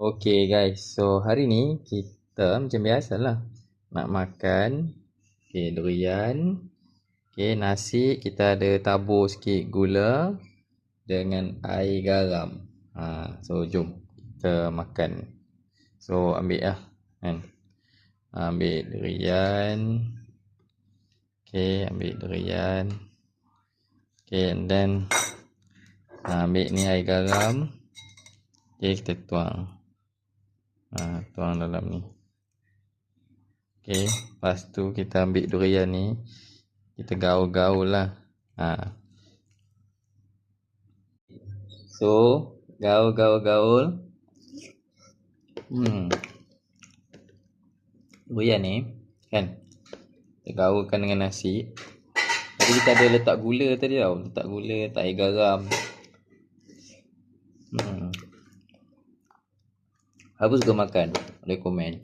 Okay guys, so hari ni kita macam biasalah nak makan durian. Nasi kita ada tabur sikit gula dengan air garam. So jom kita makan. So ambil lah kan. Ambil durian. Ambil durian. And then ambil ni air garam. Kita tuang. Tuang dalam ni. Lepas tu kita ambil durian ni, kita gaul-gaul lah. So gaul-gaul-gaul. Durian ni kan, kita gaulkan dengan nasi. Tadi kita ada letak gula tadi tau. Letak gula, letak air garam. Aku suka makan, boleh komen.